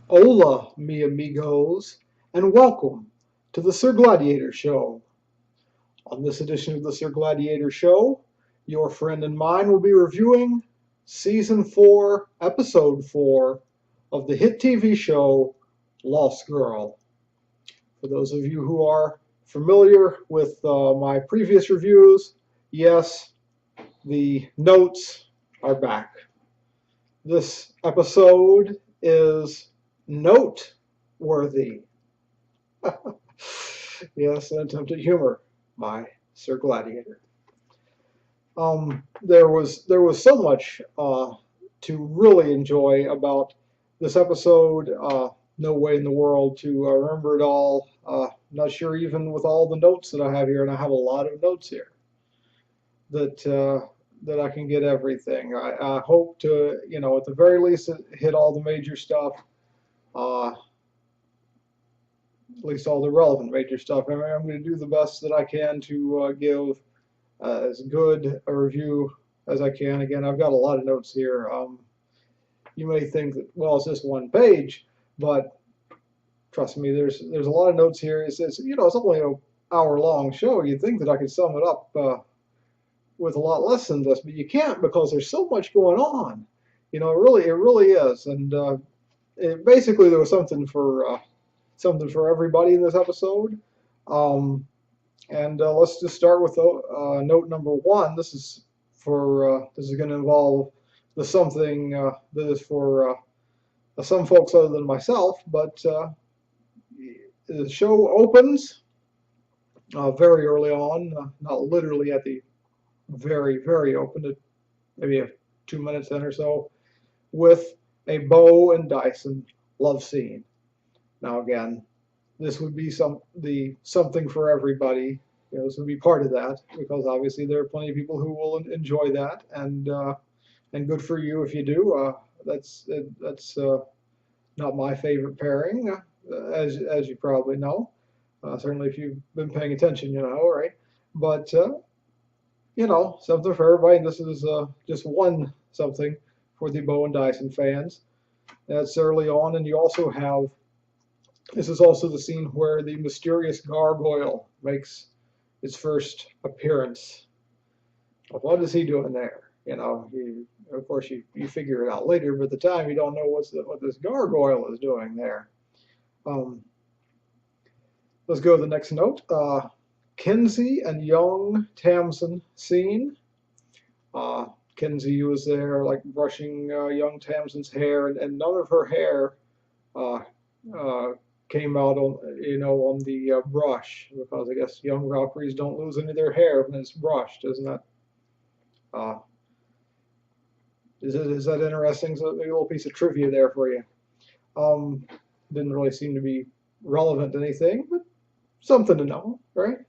Hola, mi amigos, and welcome to the Sir Gladiator Show. On this edition of the Sir Gladiator Show, your friend and mine will be reviewing Season 4, Episode 4 of the hit TV show Lost Girl. For those of you who are familiar with my previous reviews, yes, the notes are back. This episode is noteworthy. Yes, an attempt at humor by Sir Gladiator. There was so much to really enjoy about this episode. No way in the world to remember it all. Not sure even with all the notes that I have here, and I have a lot of notes here that I can get everything. I hope to, at the very least, hit all the major stuff. At least all the relevant major stuff. I mean, I'm going to do the best that I can to give as good a review as I can. Again, I've got a lot of notes here. You may think that, well, it's just one page, but trust me, there's a lot of notes here. It's only an hour-long show. You'd think that I could sum it up with a lot less than this, but you can't because there's so much going on. It really is. And basically, there was something for everybody in this episode. And let's just start with note number one. This is going to involve the something that is for some folks other than myself. But the show opens very early on, not literally at the very, very open, maybe 2 minutes in or so, with a Bo and Dyson love scene. Now again, this would be something for everybody. This would be part of that because obviously there are plenty of people who will enjoy that, and good for you if you do. That's not my favorite pairing, as you probably know. Certainly, if you've been paying attention, right? But something for everybody. And this is just one something for the Bo and Dyson fans. That's early on, and you also have. This is also the scene where the mysterious gargoyle makes its first appearance. What is he doing there? Of course, you figure it out later, but at the time you don't know what this gargoyle is doing there. Let's go to the next note. Kenzi and young Tamsin scene. Kenzi was there, like brushing young Tamsin's hair, and none of her hair came out on the brush, because I guess young Valkyries don't lose any of their hair when it's brushed. Isn't that is that interesting? So maybe a little piece of trivia there for you. Didn't really seem to be relevant to anything, but something to know, right?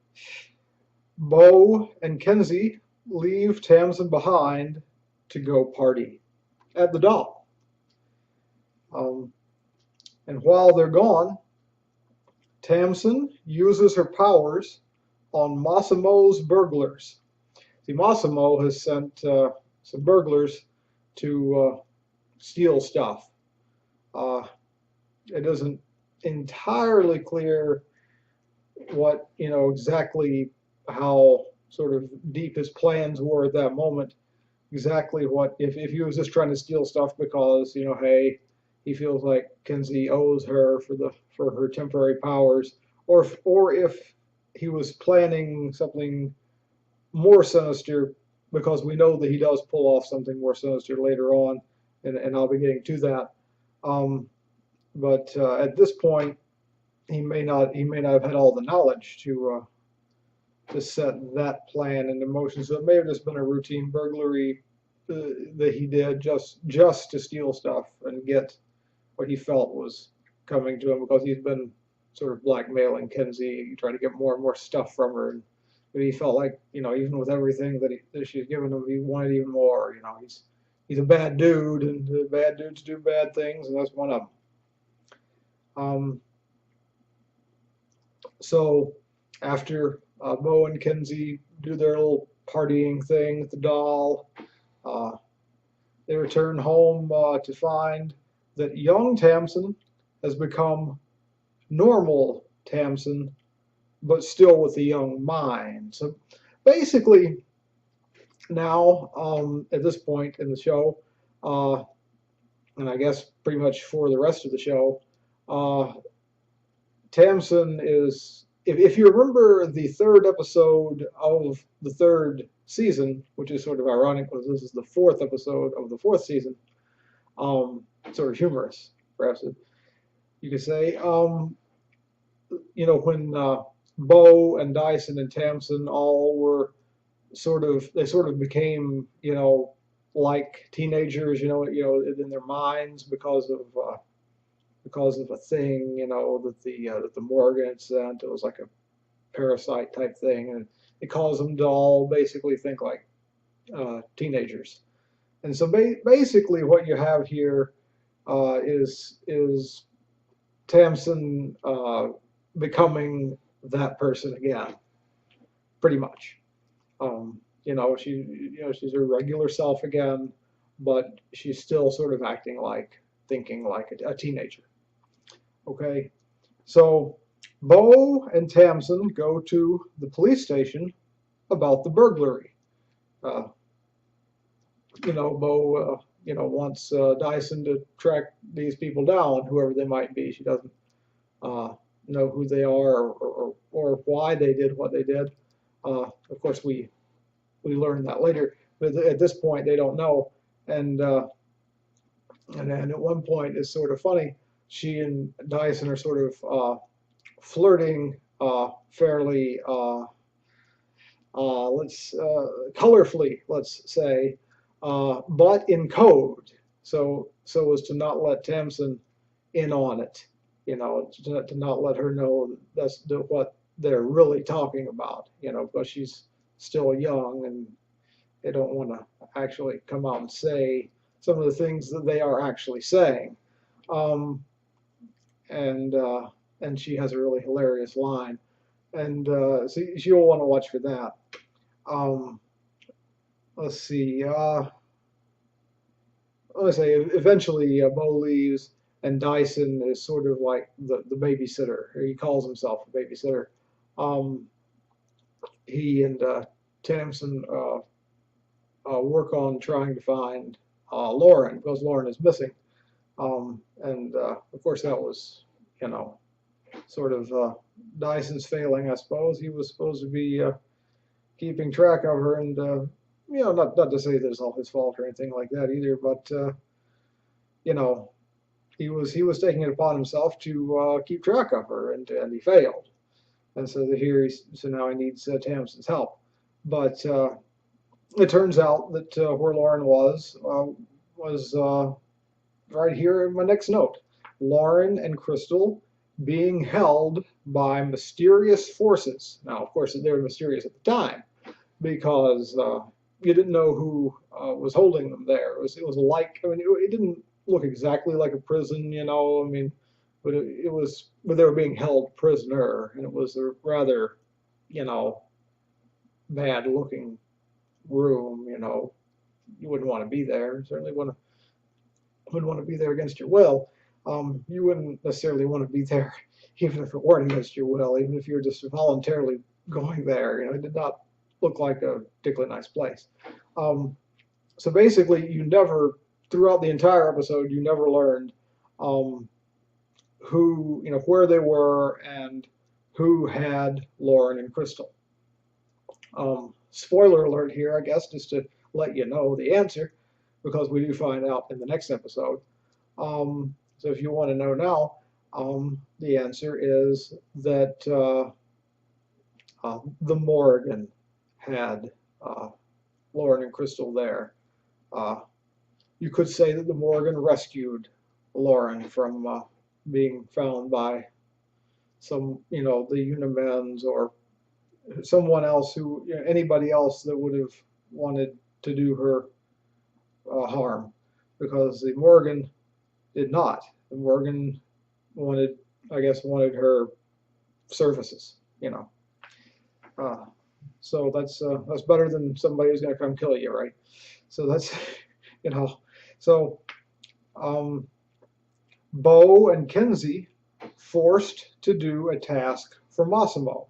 Bo and Kenzi leave Tamsin behind to go party at the doll. And while they're gone, Tamsin uses her powers on Massimo's burglars. See, Massimo has sent some burglars to steal stuff. It isn't entirely clear what, exactly how sort of deep his plans were at that moment. Exactly what, if he was just trying to steal stuff because, hey, he feels like Kenzi owes her for her temporary powers, or if he was planning something more sinister, because we know that he does pull off something more sinister later on, and I'll be getting to that. But at this point, he may not have had all the knowledge to set that plan into motion. So it may have just been a routine burglary that he did just to steal stuff and get what he felt was coming to him, because he's been sort of blackmailing Kenzi, trying to get more and more stuff from her. And he felt like, even with everything that she's given him, he wanted even more. He's a bad dude, and bad dudes do bad things, and that's one of them. So after Bo and Kenzi do their little partying thing with the doll, they return home to find that young Tamsin has become normal Tamsin, but still with a young mind. So basically, now at this point in the show, and I guess pretty much for the rest of the show, Tamsin is, if you remember the third episode of the third season, which is sort of ironic because this is the fourth episode of the fourth season, sort of humorous, perhaps you could say. You know, when Bo and Dyson and Tamsin all were they sort of became, you know, like teenagers, you know, in their minds because of a thing, you know, that the Morgan had sent. It was like a parasite type thing, and it caused them to all basically think like teenagers. And so basically, what you have here is Tamsin becoming that person again, pretty much. You know, she's her regular self again, but she's still sort of thinking like a teenager. Okay, so Bo and Tamsin go to the police station about the burglary. You know, Bo, you know, wants Dyson to track these people down, whoever they might be. She doesn't know who they are or why they did what they did. Of course, we learn that later, but at this point they don't know. And then at one point it's sort of funny. She and Dyson are sort of flirting fairly, colorfully, let's say, but in code, so as to not let Tamsin in on it. You know, to not let her know that's what they're really talking about. You know, because she's still young and they don't want to actually come out and say some of the things that they are actually saying. And she has a really hilarious line, and so you'll want to watch for that. Let's see. Let's say eventually Bo leaves, and Dyson is sort of like the babysitter. Or he calls himself a babysitter. He and Tamsin work on trying to find Lauren, because Lauren is missing. And of course that was, you know, sort of Dyson's failing, I suppose. He was supposed to be keeping track of her, and you know, not to say that it's all his fault or anything like that either, but you know, he was taking it upon himself to keep track of her, and he failed. And so so now he needs Tamsin's help. But it turns out that where Lauren was right here in my next note. Lauren and Crystal being held by mysterious forces. Now, of course, they were mysterious at the time because you didn't know who was holding them there. It was like, I mean, it didn't look exactly like a prison, you know. I mean, but but they were being held prisoner, and it was a rather, you know, bad-looking room. You know, you wouldn't want to be there. Certainly wouldn't want to be there against your will. You wouldn't necessarily want to be there even if it weren't against your will, even if you were just voluntarily going there. You know, it did not look like a particularly nice place. So basically, you never, throughout the entire episode, you never learned who, you know, where they were and who had Lauren and Crystal. Spoiler alert here, I guess, just to let you know the answer, because we do find out in the next episode. So if you want to know now, the answer is that the Morgan had Lauren and Crystal there. You could say that the Morgan rescued Lauren from being found by some, you know, the Unimens or someone else who, you know, anybody else that would have wanted to do her harm, because the Morgan did not. The Morgan wanted her services, you know. So that's better than somebody who's going to come kill you, right? So that's, you know, so Bo and Kenzi forced to do a task for Massimo.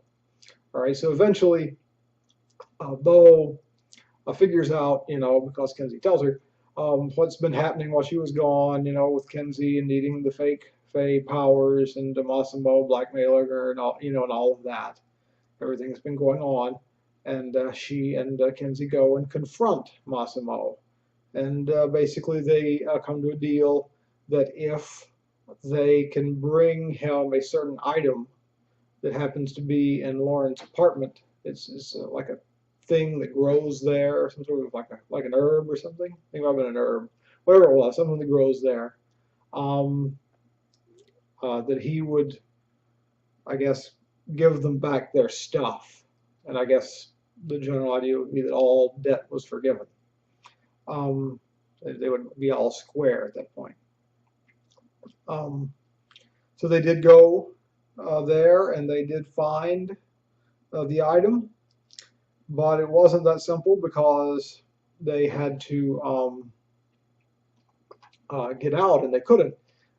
All right, so eventually Bo figures out, because Kenzi tells her what's been happening while she was gone, with Kenzi and needing the fake Fae powers and Massimo blackmailing her and all, and all of that. Everything's been going on, and she and Kenzi go and confront Massimo, and basically they come to a deal that if they can bring him a certain item that happens to be in Lauren's apartment, it's like a thing that grows there, some sort of like an herb or something. I think it might have been an herb, whatever it was, something that grows there. That he would, I guess, give them back their stuff, and I guess the general idea would be that all debt was forgiven. They would be all square at that point. So they did go there, and they did find the item. But it wasn't that simple because they had to get out, and they couldn't.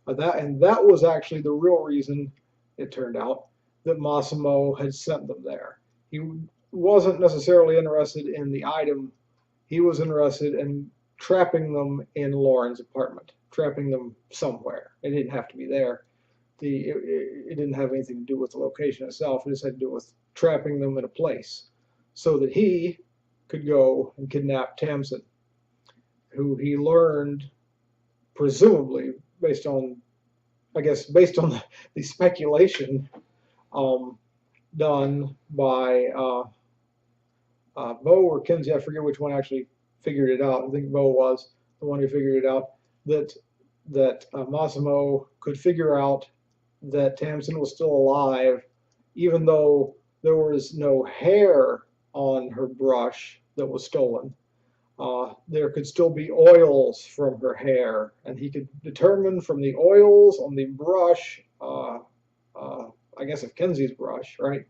That was actually the real reason, it turned out, that Massimo had sent them there. He wasn't necessarily interested in the item. He was interested in trapping them in Lauren's apartment, trapping them somewhere. It didn't have to be there. It didn't have anything to do with the location itself. It just had to do with trapping them in a place, so that he could go and kidnap Tamsin, who he learned, presumably, based on the speculation done by Bo or Kenzi, I forget which one actually figured it out. I think Bo was the one who figured it out, that Massimo could figure out that Tamsin was still alive, even though there was no hair on her brush that was stolen. There could still be oils from her hair, and he could determine from the oils on the brush, I guess of Kenzi's brush, right,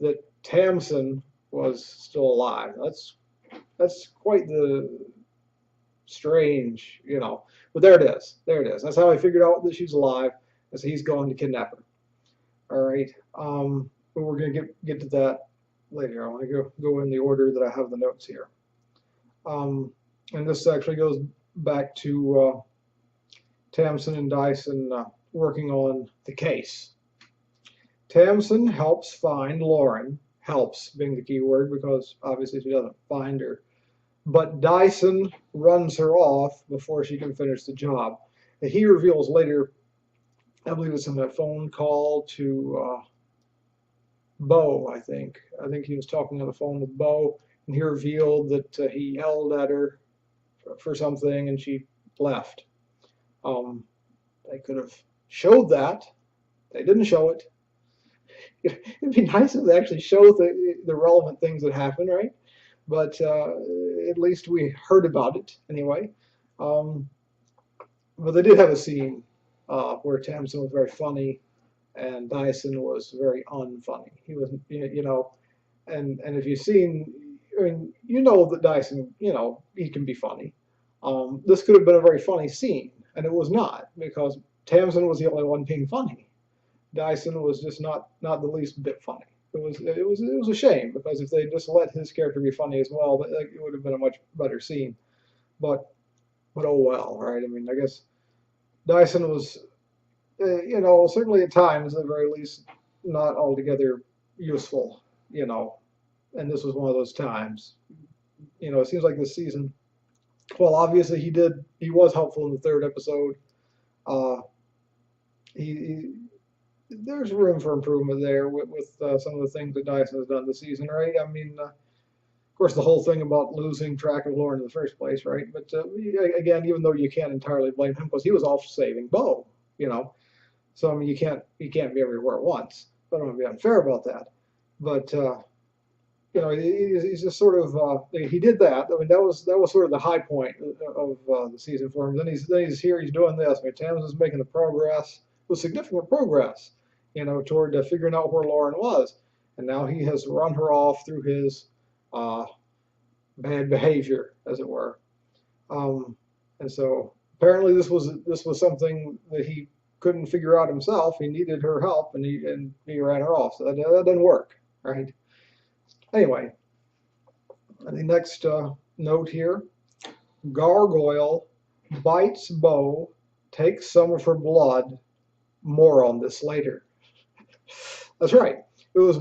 that Tamsin was still alive. That's quite the strange, But there it is. There it is. That's how I figured out that she's alive, as he's going to kidnap her. All right. But we're going to get to that later. I want to go in the order that I have the notes here. And this actually goes back to Tamsin and Dyson working on the case. Tamsin helps find Lauren, helps being the key word because obviously she doesn't find her. But Dyson runs her off before she can finish the job. And he reveals later, I believe it's in a phone call to Bo, I think. I think he was talking on the phone with Bo, and he revealed that he yelled at her for something, and she left. They could have showed that. They didn't show it. It'd be nice if they actually showed the relevant things that happened, right? But at least we heard about it anyway. But they did have a scene where Tamsin was very funny and Dyson was very unfunny. He was, and if you've seen, that Dyson, he can be funny. This could have been a very funny scene, and it was not, because Tamsin was the only one being funny. Dyson was just not the least bit funny. It was a shame, because if they just let his character be funny as well, it would have been a much better scene. But oh well, right? I mean, I guess Dyson was, certainly at times, at the very least, not altogether useful, and this was one of those times. It seems like this season, well, obviously he was helpful in the third episode. There's room for improvement there with some of the things that Dyson has done this season, right? I mean, of course, the whole thing about losing track of Lauren in the first place, right? But again, even though you can't entirely blame him, because he was off saving Bo, So I mean, you can't be everywhere at once. I don't want to be unfair about that, but he's just sort of he did that. I mean, that was sort of the high point of the season for him. Then he's here. He's doing this. I mean, Tamsin's making the progress, with significant progress, toward figuring out where Lauren was, and now he has run her off through his bad behavior, as it were. And so apparently this was something that he couldn't figure out himself. He needed her help, and he ran her off. So that didn't work, right? Anyway, the next note here: Gargoyle bites Bo, takes some of her blood. More on this later. That's right. It was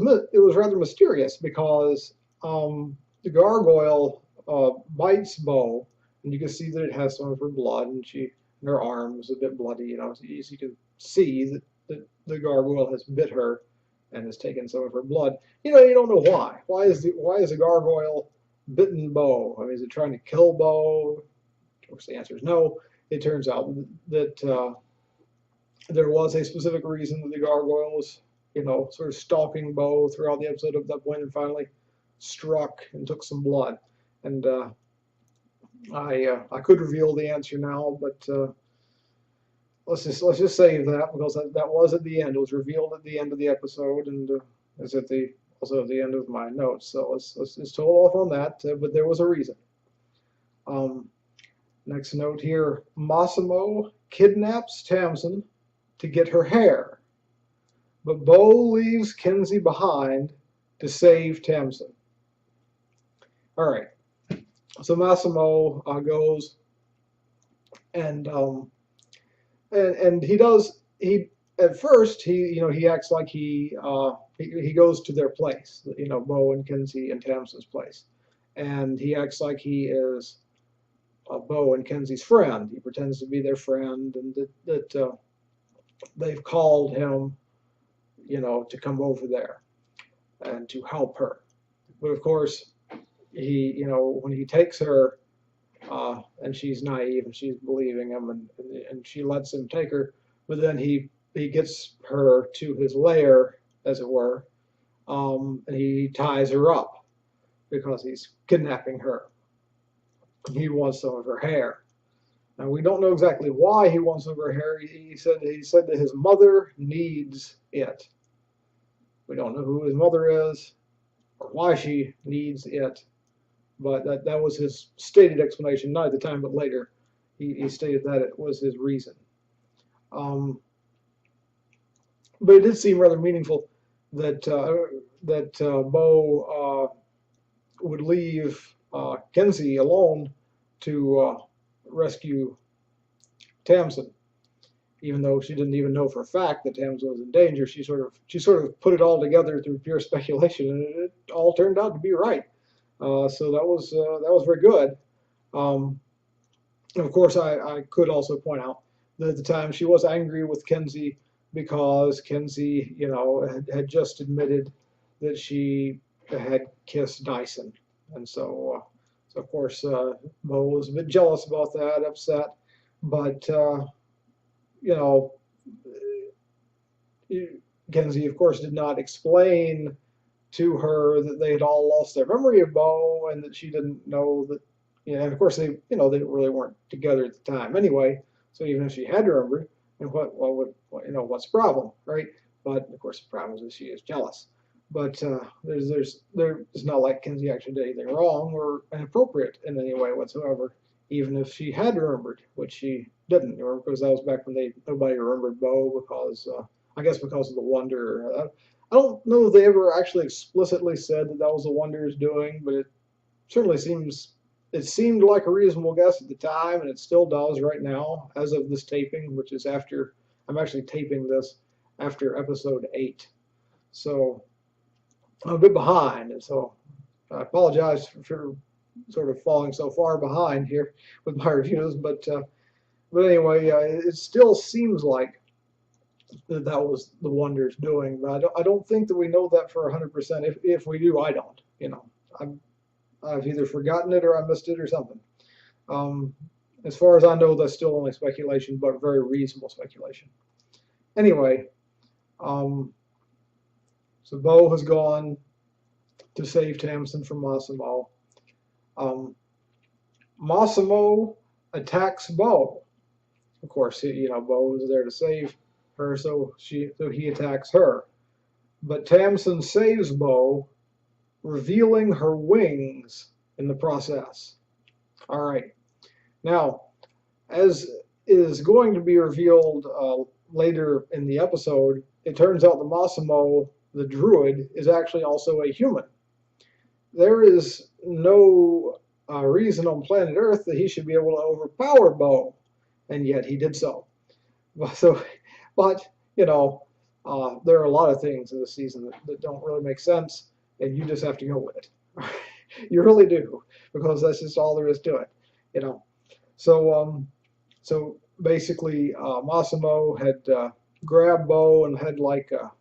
rather mysterious because the gargoyle bites Bo, and you can see that it has some of her blood, and her arm is a bit bloody. You know, so you can see that the gargoyle has bit her and has taken some of her blood. You know, you don't know why. Why is the gargoyle bitten Bo? I mean, is it trying to kill Bo? Of course, the answer is no. It turns out that there was a specific reason that the gargoyle was, you know, sort of stalking Bo throughout the episode up to that point, and finally struck and took some blood. And I could reveal the answer now, but let's just save that, because that was at the end. It was revealed at the end of the episode, and it's also at the end of my notes. So let's just hold off on that. But there was a reason. Next note here: Massimo kidnaps Tamsin to get her hair, but Bo leaves Kenzi behind to save Tamsin. All right, so Massimo goes and at first he acts like he goes to their place, you know, Bo and Kenzi and Tamsin's place, and he acts like he is Bo and Kenzi's friend. He pretends to be their friend, and that they've called him, you know, to come over there and to help her. But of course, when he takes her, and she's naive and she's believing him, and she lets him take her, but then he gets her to his lair, as it were, and he ties her up because he's kidnapping her. He wants some of her hair. Now, we don't know exactly why he wants some of her hair. He said that his mother needs it. We don't know who his mother is or why she needs it, but that was his stated explanation, not at the time, but later. He stated that it was his reason. But it did seem rather meaningful that Bo would leave Kenzi alone to rescue Tamsin, even though she didn't even know for a fact that Tamsin was in danger. She sort of put it all together through pure speculation, and it all turned out to be right. So that was very good. And of course, I could also point out that at the time she was angry with Kenzi because Kenzi, you know, had just admitted that she had kissed Dyson, and so of course Bo was a bit jealous about that, upset, but you know, Kenzi, of course, did not explain to her that they had all lost their memory of Bo, and that she didn't know that, you know, and of course they really weren't together at the time anyway. So even if she had remembered, and what's the problem, right? But of course the problem is that she is jealous. But it's not like Kenzi actually did anything wrong or inappropriate in any way whatsoever, even if she had remembered, which she didn't, or because that was back when nobody remembered Bo, because I guess because of the Wonder. I don't know if they ever actually explicitly said that was the Wonder's doing, but it certainly seemed like a reasonable guess at the time, and it still does right now, as of this taping, which is after, I'm actually taping this after episode 8. So I'm a bit behind, and so I apologize for sort of falling so far behind here with my reviews, but anyway, it still seems like that was the Wonder's doing, but I don't think that we know that for 100%. If we do, I don't. You know, I've either forgotten it or I missed it or something. As far as I know, that's still only speculation, but very reasonable speculation. Anyway, so Bo has gone to save Tamsin from Massimo. Massimo attacks Bo. Of course, Bo was there to save her, so he attacks her. But Tamsin saves Bo, revealing her wings in the process. All right. Now, as is going to be revealed later in the episode, it turns out that Massimo, the druid, is actually also a human. There is no reason on planet Earth that he should be able to overpower Bo, and yet he did so. So, but you know, there are a lot of things in the season that don't really make sense, and you just have to go with it. You really do, because that's just all there is to it, you know. So basically, Massimo had grabbed Bo and had like a,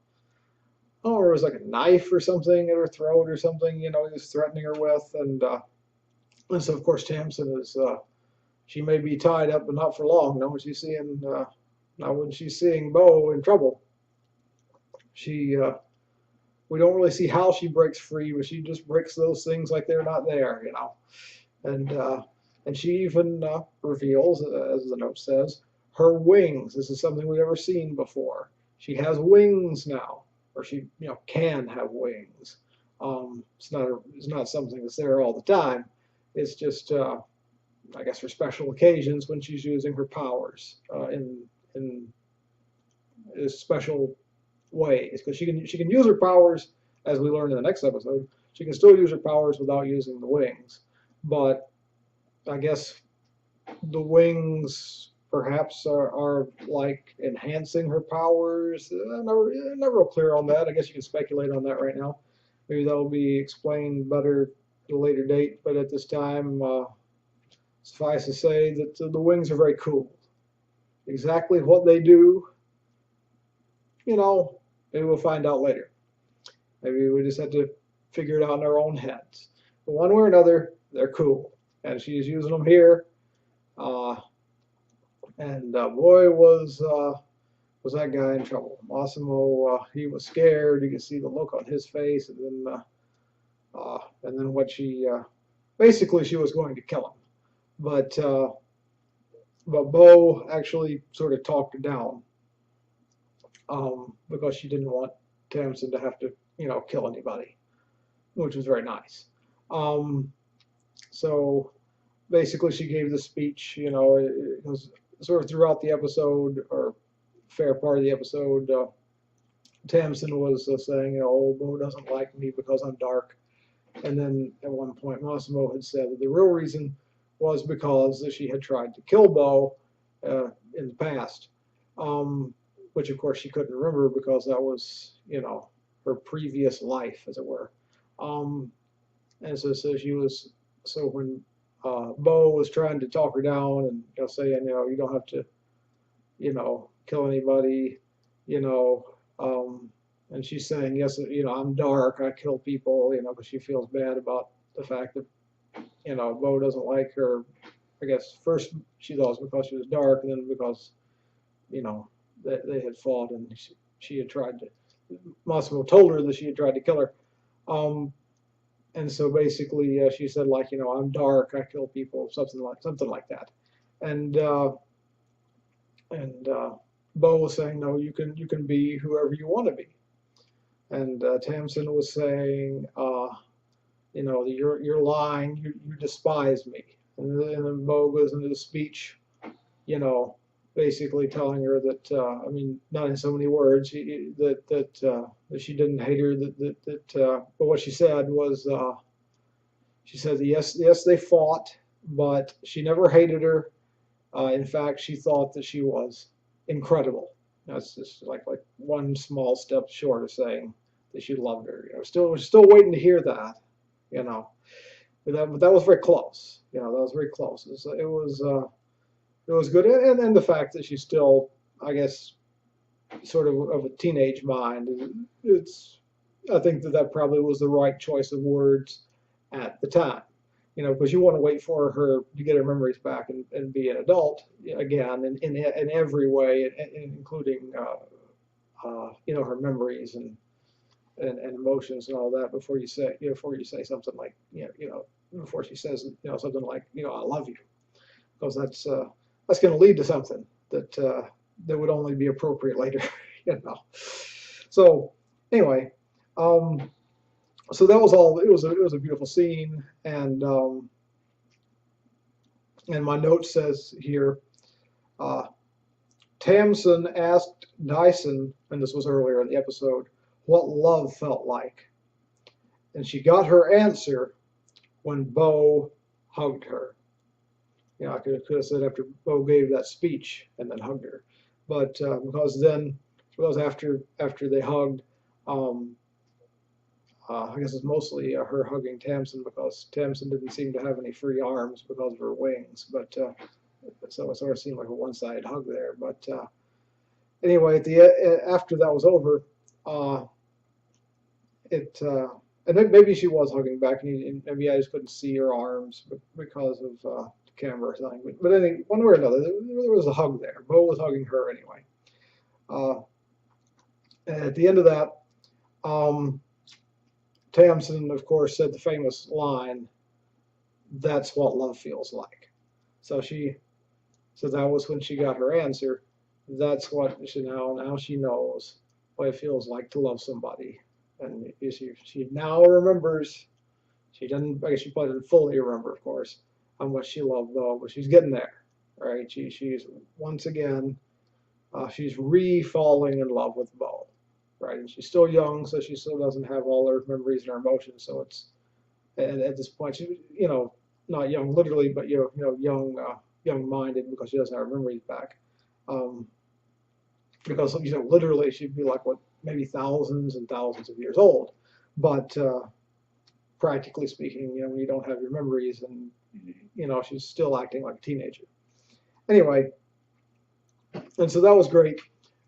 oh, it was like a knife or something at her throat or something, you know, he was threatening her with, and so of course Tamsin is, she may be tied up, but not for long. Now when she's seeing, now when she's seeing Bo in trouble, she, we don't really see how she breaks free, but she just breaks those things like they're not there, you know, and she even reveals, as the note says, her wings. This is something we've never seen before. She has wings now, or she, you know, can have wings. It's not something that's there all the time. It's just, I guess, for special occasions when she's using her powers in special ways. Because she can use her powers, as we learn in the next episode. She can still use her powers without using the wings, but I guess the wings perhaps are like enhancing her powers. I'm not real clear on that. I guess you can speculate on that right now. Maybe that'll be explained better at a later date, but at this time, suffice to say that the wings are very cool. Exactly what they do, you know, maybe we'll find out later. Maybe we just have to figure it out in our own heads. But one way or another, they're cool. And she's using them here. Boy, was that guy in trouble. Massimo, he was scared. You could see the look on his face, and then what she basically she was going to kill him, but Bo actually sort of talked her down, because she didn't want Tamsin to have to, you know, kill anybody, which was very nice. So basically, she gave the speech. You know, it was sort of throughout the episode, or fair part of the episode, Tamsin was saying, you know, oh, Bo doesn't like me because I'm dark. And then at one point, Massimo had said that the real reason was because she had tried to kill Bo in the past, which of course she couldn't remember because that was, you know, her previous life, as it were. And so she was, so when Bo was trying to talk her down and, you know, saying, you know, you don't have to, you know, kill anybody, you know, and she's saying, yes, you know, I'm dark, I kill people, you know, because she feels bad about the fact that, you know, Bo doesn't like her. I guess first she thought it was because she was dark, and then because, you know, they had fought and she had tried to, Massimo told her that she had tried to kill her. And so basically she said, like, you know, I'm dark, I kill people, something like that. And Bo was saying, no, you can be whoever you want to be. And Tamsin was saying, you know, you're lying, you despise me. And then Bo goes into the speech, you know, basically telling her that, I mean, not in so many words, that she didn't hate her. But what she said was, she said, yes, they fought, but she never hated her. In fact, she thought that she was incredible. That's just like one small step short of saying that she loved her. You know, we're still waiting to hear that, you know. But that was very close. You know, that was very close. It was good, and the fact that she's still, I guess, sort of a teenage mind. I think that probably was the right choice of words at the time. You know, because you want to wait for her to get her memories back and be an adult again in every way, including you know, her memories and emotions and all that before you say something like, you know before she says, you know, something like, you know, I love you, because that's going to lead to something that would only be appropriate later. You know. So anyway, so that was all. It was a beautiful scene, and my note says here, Tamsin asked Dyson, and this was earlier in the episode, what love felt like. And she got her answer when Bo hugged her. You know, I could have said after Bo gave that speech and then hugged her. But because after they hugged, I guess it's mostly her hugging Tamsin, because Tamsin didn't seem to have any free arms because of her wings. But so it sort of seemed like a one-sided hug there. But anyway, after that was over, and maybe she was hugging back, and maybe I just couldn't see her arms because of the camera or something. But anyway, one way or another, there was a hug there. Bo was hugging her anyway. And at the end of that, Tamsin, of course, said the famous line, "That's what love feels like." So that was when she got her answer. That's what now she knows what it feels like to love somebody. And she now remembers. She doesn't. I guess she probably didn't fully remember, of course, how much she loved Bo, but she's getting there, right? She's once again, she's re-falling in love with Bo, right? And she's still young, so she still doesn't have all her memories and her emotions. So it's, and at this point, she's not young literally, but young-minded, because she doesn't have her memories back. Because literally she'd be like maybe thousands and thousands of years old, but practically speaking, when you don't have your memories, and she's still acting like a teenager. Anyway, and so that was great.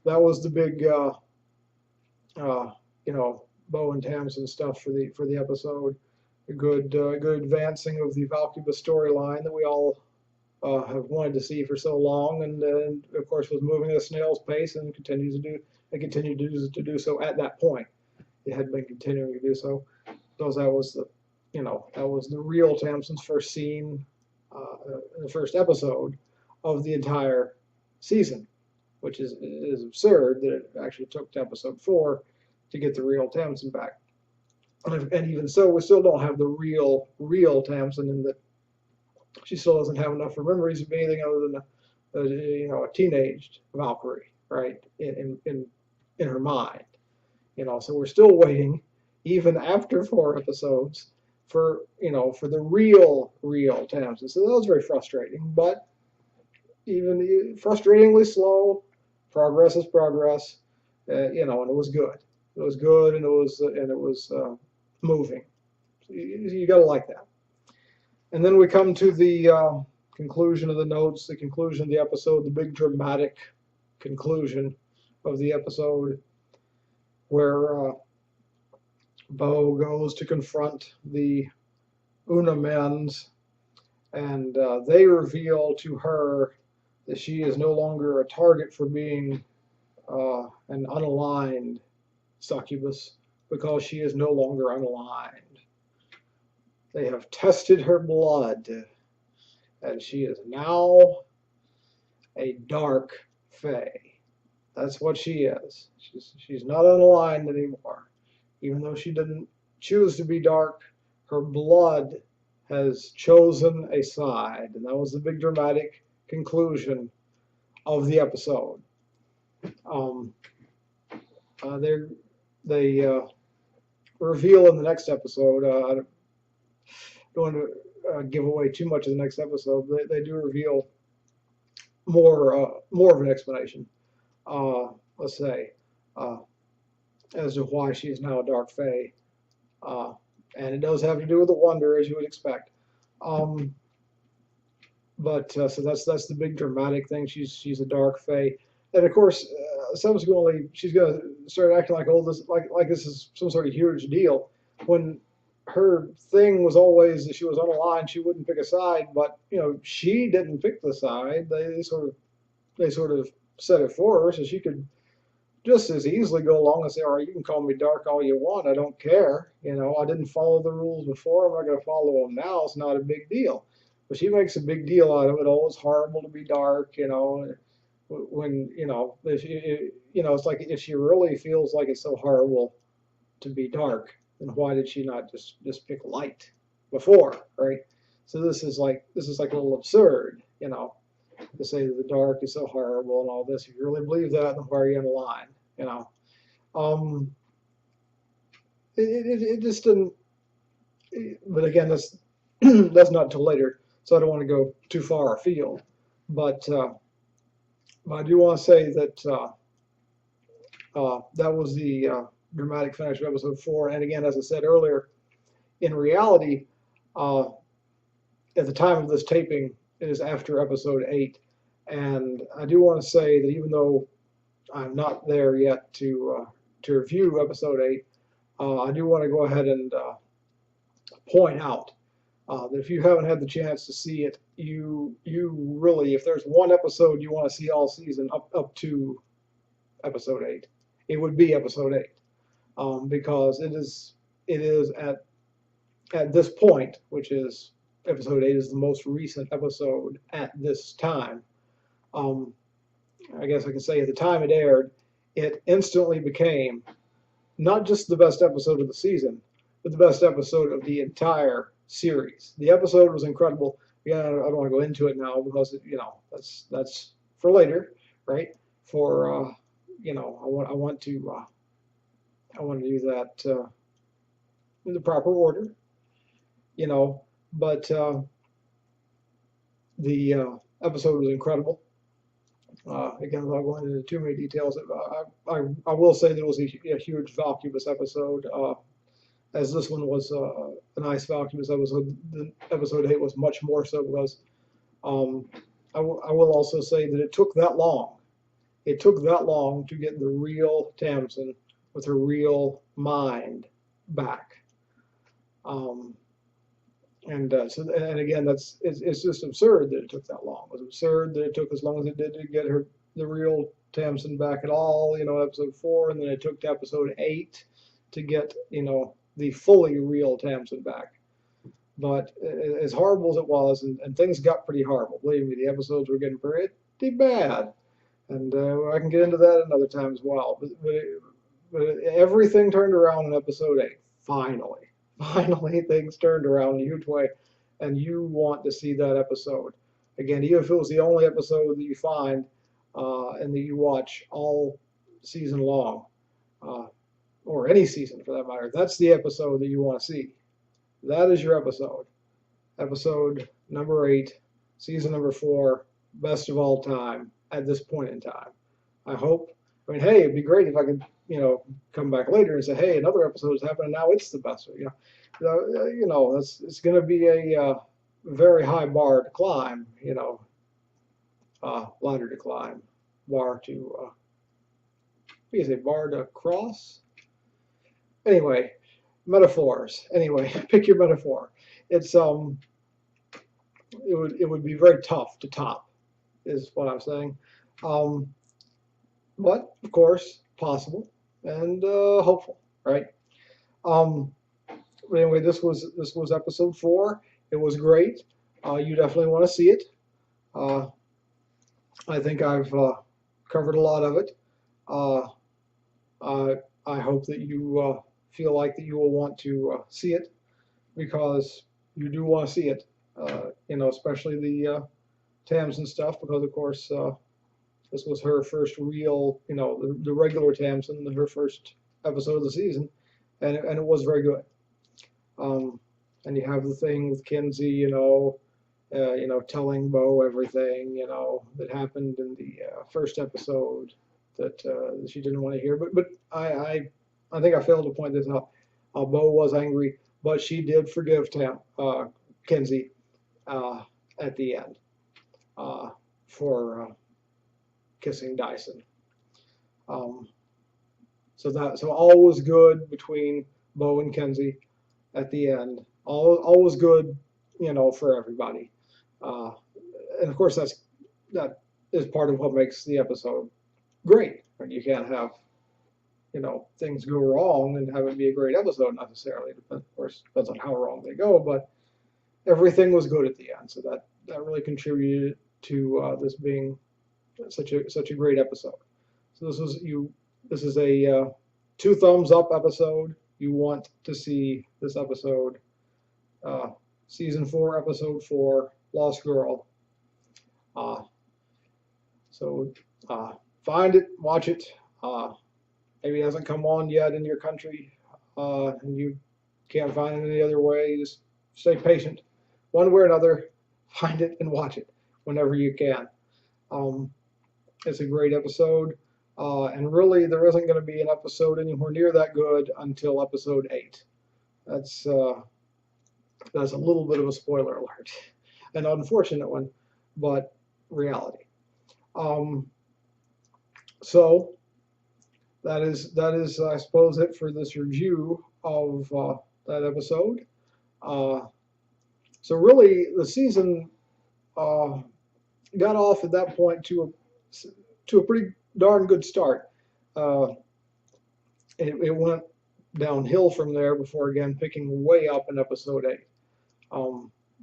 That was the big Bo and Tamsin stuff for the episode. A good advancing of the Valkyba storyline that we all have wanted to see for so long, and of course was moving at a snail's pace, and continued to do so at that point. It had been continuing to do so, because that was the real Tamsin's first scene in the first episode of the entire season, which is absurd that it actually took to episode 4 to get the real Tamsin back. And even so, we still don't have the real Tamsin, in that she still doesn't have enough memories of anything other than a teenaged Valkyrie, right? In her mind, So we're still waiting, even after 4 episodes, for the real Tamsin. So that was very frustrating, but even frustratingly slow. Progress is progress, and it was good. It was good, and it was moving. So you got to like that. And then we come to the conclusion of the notes, the conclusion of the episode, the big dramatic conclusion of the episode, where Bo goes to confront the Unamens, and they reveal to her that she is no longer a target for being an unaligned succubus, because she is no longer unaligned. They have tested her blood, and she is now a dark fae. That's what she is. She's not unaligned anymore. Even though she didn't choose to be dark, her blood has chosen a side, and that was the big dramatic conclusion of the episode. They reveal in the next episode. I don't want to give away too much of the next episode. They do reveal more of an explanation. Let's say as to why she is now a dark fae, and it does have to do with the wonder, as you would expect. But so that's the big dramatic thing. She's a dark fae, and of course, subsequently she's gonna start acting like this is some sort of huge deal, when her thing was always that she was unaligned. She wouldn't pick a side, but she didn't pick the side. They sort of set it for her, so she could just as easily go along and say, "All right, you can call me dark all you want. I don't care. I didn't follow the rules before. I'm not going to follow them now. It's not a big deal." But she makes a big deal out of it. Oh, it's horrible to be dark. When it's like, if she really feels like it's so horrible to be dark, then why did she not just pick light before, right? So this is like a little absurd, to say that the dark is so horrible and all this. If you really believe that, then why are you on the line? You know, it just didn't. But again, that's that's not till later, so I don't want to go too far afield. But I do want to say that that was the dramatic finish of episode 4. And again, as I said earlier, in reality, at the time of this taping, it is after episode 8. And I do want to say that even though I'm not there yet to review episode 8, I do want to go ahead and point out that if you haven't had the chance to see it, you really, if there's one episode you want to see all season up to episode 8, it would be episode 8, because it is at this point, which is episode 8 is the most recent episode at this time. I guess I can say at the time it aired, it instantly became not just the best episode of the season, but the best episode of the entire series. The episode was incredible. Yeah, I don't want to go into it now because that's for later, right? For I want to do that in the proper order, But the episode was incredible. Again, without going into too many details, I will say that it was a huge Valcubus episode. As this one was a nice Valcubus episode, the episode 8 was much more so because I will also say that it took that long. It took that long to get the real Tamsin with her real mind back. And again, it's just absurd that it took that long. It was absurd that it took as long as it did to get the real Tamsin back at all. Episode 4, and then it took to episode 8 to get the fully real Tamsin back. But as horrible as it was, and things got pretty horrible. Believe me, the episodes were getting pretty bad, and I can get into that another time as well. But everything turned around in episode 8. Finally, things turned around in a huge way, and you want to see that episode again. Even if it was the only episode that you find and that you watch all season long, or any season for that matter, that's the episode that you want to see. That is your episode. Episode number 8, season number 4, best of all time at this point in time. I hope. I mean, hey, it'd be great if I could, come back later and say, hey, another episode is happening now. It's the best. It's going to be a very high bar to climb. Ladder to climb, bar to what do you say, bar to cross? Anyway, metaphors. Anyway, pick your metaphor. It's it would be very tough to top, is what I'm saying. But of course, possible and hopeful, right? But anyway, this was episode 4. It was great. You definitely want to see it. I think I've covered a lot of it. I hope that you feel like that you will want to see it, because you do want to see it. Especially the Tamsin stuff, because of course this was her first real, the regular Tamsin, her first episode of the season, and it was very good. And you have the thing with Kenzi, telling Bo everything, that happened in the first episode that she didn't want to hear. But I think I failed to point this out. Bo was angry, but she did forgive Kenzi at the end for kissing Dyson. So all was good between Bo and Kenzi at the end. All was good, for everybody. And of course that is part of what makes the episode great. And you can't have things go wrong and have it be a great episode necessarily. Of course, depends on how wrong they go, but everything was good at the end. So that really contributed to this being such a great episode. So this is a 2 thumbs up episode. You want to see this episode, season 4, episode 4, Lost Girl. So find it, watch it. Maybe it hasn't come on yet in your country, and you can't find it any other way. Just stay patient. One way or another, find it and watch it whenever you can. It's a great episode, and really there isn't going to be an episode anywhere near that good until episode 8. That's a little bit of a spoiler alert, an unfortunate one, but reality. So that is I suppose it for this review of that episode. So really the season got off at that point to a pretty darn good start. It went downhill from there before again picking way up in episode 8.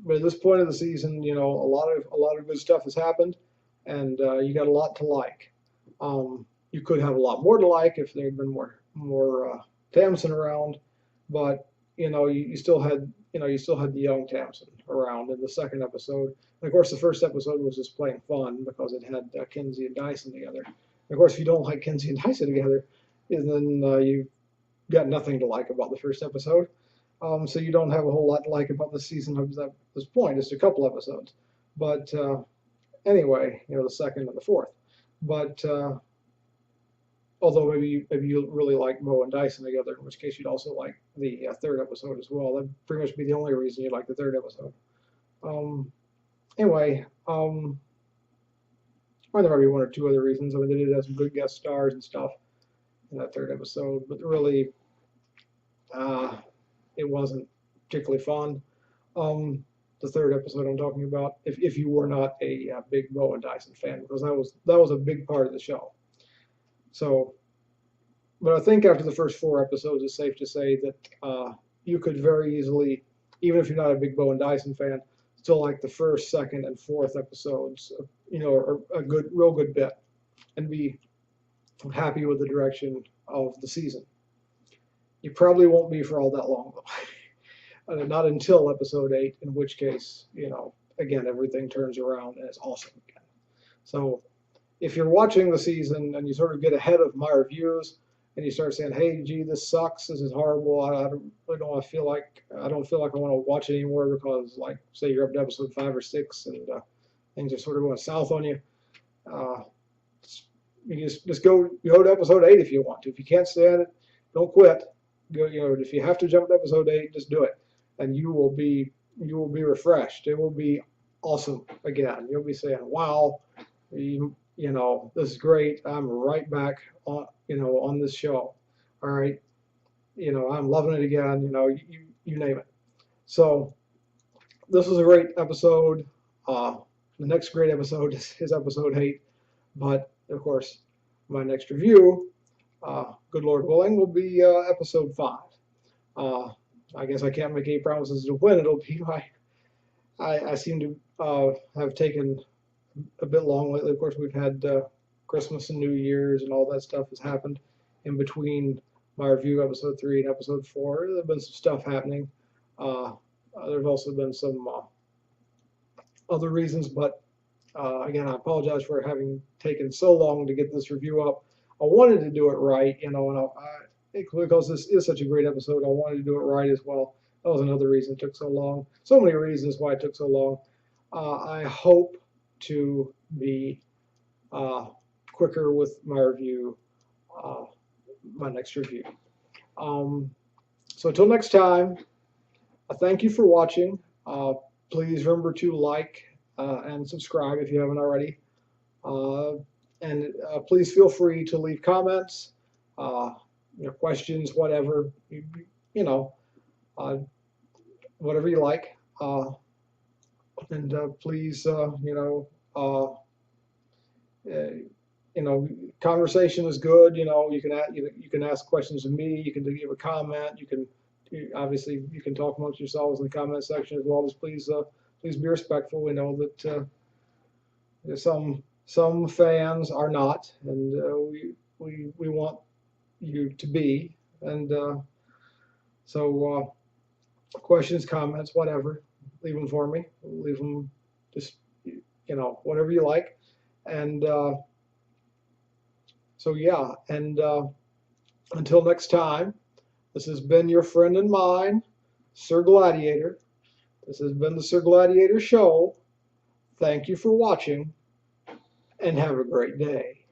But at this point of the season, you know, a lot of good stuff has happened, and you got a lot to like. You could have a lot more to like if there had been more Tamsin around, but you know, you still had the young Tamsin around in the second episode. And of course, the first episode was just plain fun because it had Kenzi and Dyson together. And of course, if you don't like Kenzi and Dyson together, then you've got nothing to like about the first episode. So you don't have a whole lot to like about the season up to this point. Just a couple episodes. But anyway, you know, the second and the fourth. But although maybe you really like Bo and Dyson together, in which case you'd also like the third episode as well. That'd pretty much be the only reason you'd like the third episode. Anyway, or there might be one or two other reasons. I mean, they did have some good guest stars and stuff in that third episode, but really, it wasn't particularly fun. The third episode I'm talking about, if you were not a big Bo and Dyson fan, because that was a big part of the show. So, but I think after the first 4 episodes, it's safe to say that you could very easily, even if you're not a big Bo and Dyson fan, still like the first, second, and fourth episodes, you know, are a real good bit, and be happy with the direction of the season. You probably won't be for all that long, though. Not until episode 8, in which case, you know, again, everything turns around and it's awesome again. So if you're watching the season and you sort of get ahead of my reviews and you start saying, hey, gee, this sucks, this is horrible, I don't feel like I want to watch it anymore because, like, say you're up to episode 5 or 6 and things are sort of going south on you, you just go to episode 8 if you want to. If you can't stand it, don't quit. Go, you know, if you have to jump to episode 8, just do it, and you will be refreshed. It will be awesome again. You'll be saying, wow, you know, this is great. I'm right back on, you know, on this show. All right, you know, I'm loving it again. You know, you name it. So this was a great episode. The next great episode is episode 8, but of course, my next review, good Lord willing, will be episode 5. I guess I can't make any promises to when it'll be. I seem to have taken a bit long lately. Of course, we've had Christmas and New Year's and all that stuff has happened in between my review episode 3 and episode 4. There's been some stuff happening. There's also been some other reasons, but again, I apologize for having taken so long to get this review up. I wanted to do it right, you know, and because this is such a great episode, I wanted to do it right as well. That was another reason it took so long. So many reasons why it took so long. I hope to be quicker with my review, my next review. So until next time, thank you for watching. Please remember to like and subscribe if you haven't already. And please feel free to leave comments, you know, questions, whatever, you know, whatever you like. And please, you know, conversation is good. You know, you can ask questions of me. You can give a comment. Obviously you can talk amongst yourselves in the comment section as well. Just please be respectful. We know that some fans are not, and we want you to be. And so questions, comments, whatever, leave them for me. Leave them, just, you know, whatever you like. And so yeah, and until next time, this has been your friend and mine, Sir Gladiator. This has been the Sir Gladiator Show. Thank you for watching, and have a great day.